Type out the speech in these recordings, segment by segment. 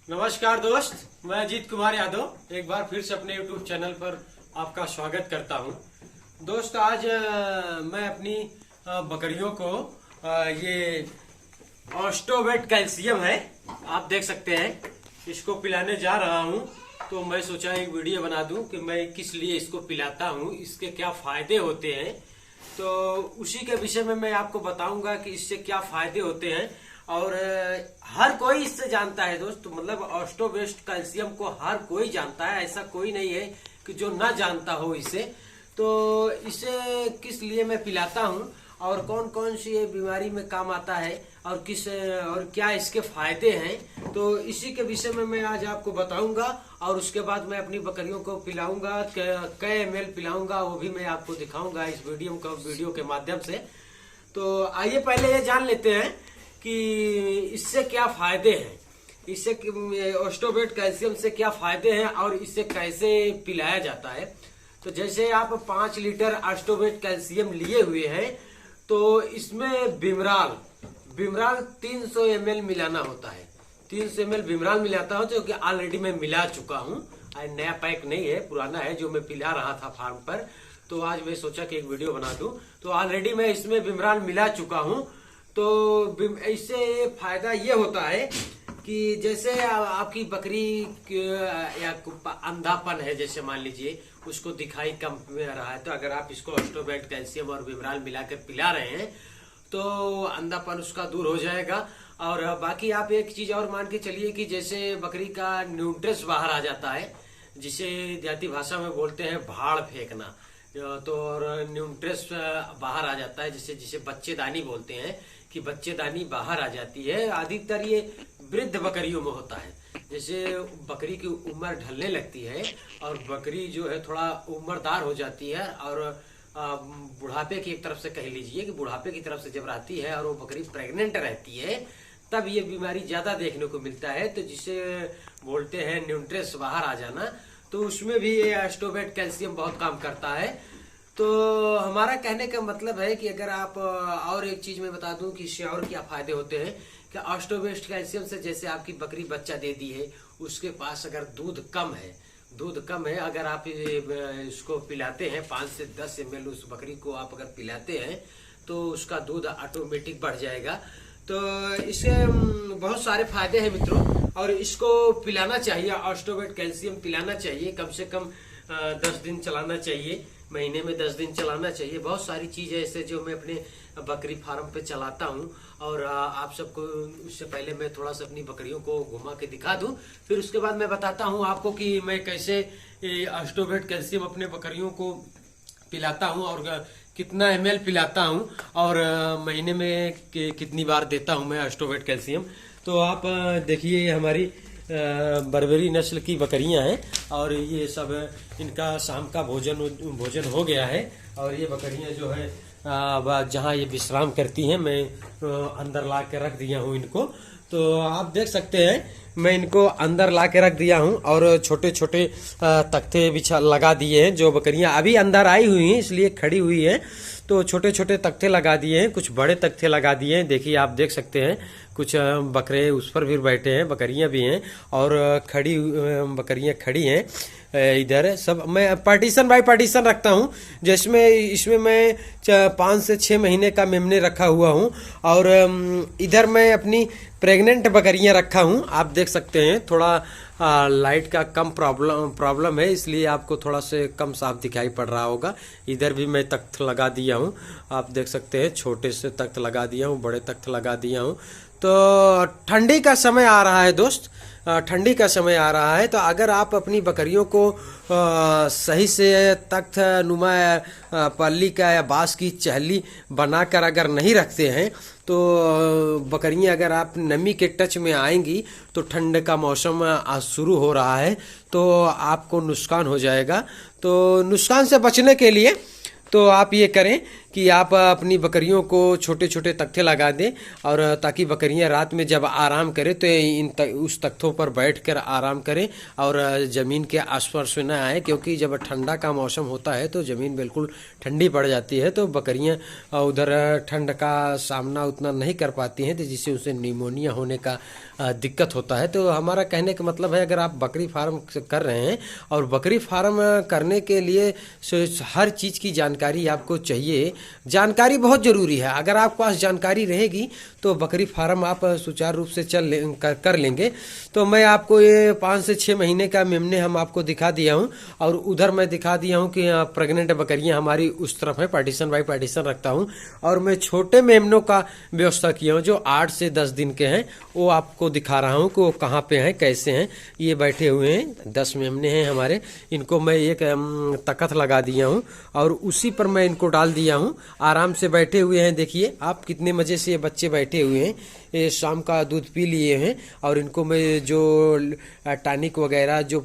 नमस्कार दोस्त, मैं अजीत कुमार यादव एक बार फिर से अपने YouTube चैनल पर आपका स्वागत करता हूं। दोस्त आज मैं अपनी बकरियों को ये ऑस्टोवेट कैल्शियम है, आप देख सकते हैं, इसको पिलाने जा रहा हूं। तो मैं सोचा एक वीडियो बना दूं कि मैं किस लिए इसको पिलाता हूं, इसके क्या फायदे होते हैं। तो उसी के विषय में मैं आपको बताऊंगा कि इससे क्या फायदे होते हैं। और हर कोई इससे जानता है दोस्त, मतलब ऑस्टोवेट कैल्शियम को हर कोई जानता है, ऐसा कोई नहीं है कि जो ना जानता हो इसे। तो इसे किस लिए मैं पिलाता हूँ और कौन कौन सी ये बीमारी में काम आता है और क्या इसके फायदे हैं, तो इसी के विषय में मैं आज आपको बताऊंगा। और उसके बाद मैं अपनी बकरियों को पिलाऊंगा, कै ml पिलाऊंगा वो भी मैं आपको दिखाऊंगा इस वीडियो के माध्यम से। तो आइए पहले ये जान लेते हैं कि इससे क्या फायदे हैं, इससे ऑस्टोवेट कैल्शियम से क्या फायदे हैं और इसे कैसे पिलाया जाता है। तो जैसे आप 5 लीटर ऑस्टोवेट कैल्शियम लिए हुए हैं तो इसमें बिमराल 300 ml मिलाना होता है। 300 ml बिमराल मिलाता हूं, जो कि ऑलरेडी मैं मिला चुका हूं। नया पैक नहीं है, पुराना है जो मैं पिला रहा था फार्म पर। तो आज मैं सोचा कि एक वीडियो बना दूं। तो ऑलरेडी मैं इसमें बिमराल मिला चुका हूं। तो इससे फायदा ये होता है कि जैसे आपकी बकरी या अंधापन है, जैसे मान लीजिए उसको दिखाई कम रहा है, तो अगर आप इसको ऑस्टोवेट कैल्शियम और बिमराल मिलाकर पिला रहे हैं तो अंधापन उसका दूर हो जाएगा। और बाकी आप एक चीज और मान के चलिए कि जैसे बकरी का न्यूट्रस बाहर आ जाता है, जिसे देहाती भाषा में बोलते हैं भाड़ फेंकना, तो और न्यूट्रस बाहर आ जाता है, जिसे बच्चेदानी बोलते हैं कि बच्चेदानी बाहर आ जाती है। अधिकतर ये वृद्ध बकरियों में होता है। जैसे बकरी की उम्र ढलने लगती है और बकरी जो है थोड़ा उम्रदार हो जाती है और बुढ़ापे की एक तरफ से कह लीजिए कि बुढ़ापे की तरफ से जब रहती है और वो बकरी प्रेग्नेंट रहती है, तब ये बीमारी ज्यादा देखने को मिलता है। तो जिसे बोलते हैं न्यूट्रस बाहर आ जाना, तो उसमें भी ये ऑस्टोवेट कैल्शियम बहुत काम करता है। तो हमारा कहने का मतलब है कि अगर आप और एक चीज मैं बता दूं कि इससे और क्या फायदे होते हैं कि ऑस्टोवेट कैल्शियम से, जैसे आपकी बकरी बच्चा दे दी है, उसके पास अगर दूध कम है, अगर आप इसको पिलाते हैं 5 से 10 ml उस बकरी को आप अगर पिलाते हैं तो उसका दूध ऑटोमेटिक बढ़ जाएगा। तो इससे बहुत सारे फायदे हैं मित्रों, और इसको पिलाना चाहिए, ऑस्टोवेट कैल्शियम पिलाना चाहिए, कम से कम 10 दिन चलाना चाहिए, महीने में 10 दिन चलाना चाहिए। बहुत सारी चीजें ऐसे जो मैं अपने बकरी फार्म पे चलाता हूं, और आप सबको उससे पहले मैं थोड़ा सा अपनी बकरियों को घुमा के दिखा दूं, फिर उसके बाद मैं बताता हूं आपको कि मैं कैसे ऑस्टोवेट कैल्शियम अपने बकरियों को पिलाता हूं और कितना ml पिलाता हूं और महीने में कितनी बार देता हूं मैं ऑस्टोवेट कैल्शियम। तो आप देखिए, हमारी बर्बरी नस्ल की बकरियां हैं और ये सब इनका शाम का भोजन हो गया है। और ये बकरियां जो है जहां ये विश्राम करती हैं, मैं अंदर ला के रख दिया हूं इनको। तो आप देख सकते हैं, मैं इनको अंदर ला के रख दिया हूं और छोटे छोटे तख्ते बिछा लगा दिए हैं। जो बकरियां अभी अंदर आई हुई हैं इसलिए खड़ी हुई हैं, तो छोटे छोटे तख्ते लगा दिए हैं, कुछ बड़े तख्ते लगा दिए हैं। देखिए, आप देख सकते हैं, कुछ बकरे उस पर भी बैठे हैं, बकरियां भी हैं और बकरियां खड़ी हैं। इधर सब मैं पार्टीशन बाय पार्टीशन रखता हूं, जिसमें इसमें मैं 5 से 6 महीने का मेमने रखा हुआ हूं और इधर मैं अपनी प्रेग्नेंट बकरियां रखा हूं। आप देख सकते हैं, थोड़ा लाइट का कम प्रॉब्लम है, इसलिए आपको थोड़ा से कम साफ दिखाई पड़ रहा होगा। इधर भी मैं तख्त लगा दिया हूं, आप देख सकते हैं, छोटे से तख्त लगा दिया हूं, बड़े तख्त लगा दिया हूं। तो ठंडी का समय आ रहा है दोस्त, ठंडी का समय आ रहा है, तो अगर आप अपनी बकरियों को सही से तख्त नुमा पल्ली का या बांस की चहली बनाकर अगर नहीं रखते हैं तो बकरियां, अगर आप नमी के टच में आएंगी तो ठंड का मौसम आज शुरू हो रहा है, तो आपको नुकसान हो जाएगा। तो नुकसान से बचने के लिए तो आप ये करें कि आप अपनी बकरियों को छोटे छोटे तख्ते लगा दें, और ताकि बकरियां रात में जब आराम करें तो उस तख्तों पर बैठकर आराम करें और ज़मीन के आसपास में न आए, क्योंकि जब ठंडा का मौसम होता है तो ज़मीन बिल्कुल ठंडी पड़ जाती है, तो बकरियां उधर ठंड का सामना उतना नहीं कर पाती हैं, तो जिससे उसे निमोनिया होने का दिक्कत होता है। तो हमारा कहने का मतलब है, अगर आप बकरी फार्म कर रहे हैं और बकरी फार्म करने के लिए हर चीज़ की जानकारी आपको चाहिए। जानकारी बहुत ज़रूरी है। अगर आपके पास जानकारी रहेगी तो बकरी फार्म आप सुचारू रूप से कर लेंगे। तो मैं आपको ये 5 से 6 महीने का मेमने हम आपको दिखा दिया हूँ, और उधर मैं दिखा दिया हूँ कि प्रेग्नेंट बकरियाँ हमारी उस तरफ है, पार्टीशन बाई पार्टीशन रखता हूँ। और मैं छोटे मेमनों का व्यवस्था किया हूँ जो 8 से 10 दिन के हैं, वो आपको दिखा रहा हूँ कि वो कहाँ पे हैं, कैसे हैं। ये बैठे हुए हैं, 10 मेमने हैं हमारे। इनको मैं एक तख्त लगा दिया हूँ और उसी पर मैं इनको डाल दिया हूँ। आराम से बैठे हुए हैं, देखिए आप कितने मज़े से ये बच्चे बैठे हुए हैं। ये शाम का दूध पी लिए हैं, और इनको मैं जो टॉनिक वगैरह, जो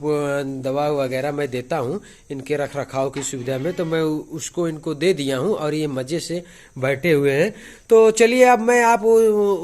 दवा वगैरह मैं देता हूँ इनके रख रखाव की सुविधा में, तो मैं उसको इनको दे दिया हूँ, और ये मज़े से बैठे हुए हैं। तो चलिए अब मैं आप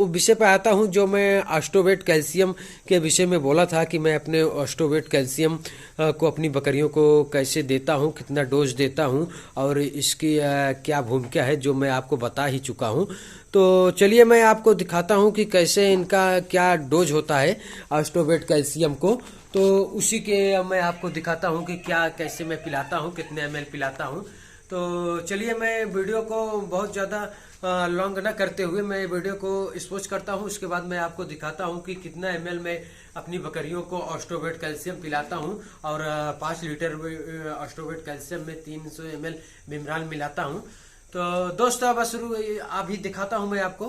विषय पर आता हूँ जो मैं ऑस्टोवेट कैल्शियम के विषय में बोला था, कि मैं अपने ऑस्टोवेट कैल्शियम को अपनी बकरियों को कैसे देता हूँ, कितना डोज देता हूँ, और इसकी क्या भूमिका है, जो मैं आपको बता ही चुका हूँ। तो चलिए मैं आपको दिखाता हूँ कि कैसे इनका क्या डोज होता है ऑस्टोवेट कैल्शियम को। तो उसी के मैं आपको दिखाता हूँ कि क्या कैसे मैं पिलाता हूँ, कितने ml पिलाता हूँ। तो चलिए मैं वीडियो को बहुत ज़्यादा लॉन्ग ना करते हुए मैं वीडियो को स्पॉज करता हूँ। उसके बाद मैं आपको दिखाता हूँ कि कितना ml मैं अपनी बकरियों को ऑस्टोवेट कैल्शियम पिलाता हूँ, और 5 लीटर ऑस्टोवेट कैल्शियम में 300 ml बिमराल मिलाता हूँ। तो दोस्तों बस अभी दिखाता हूँ मैं आपको।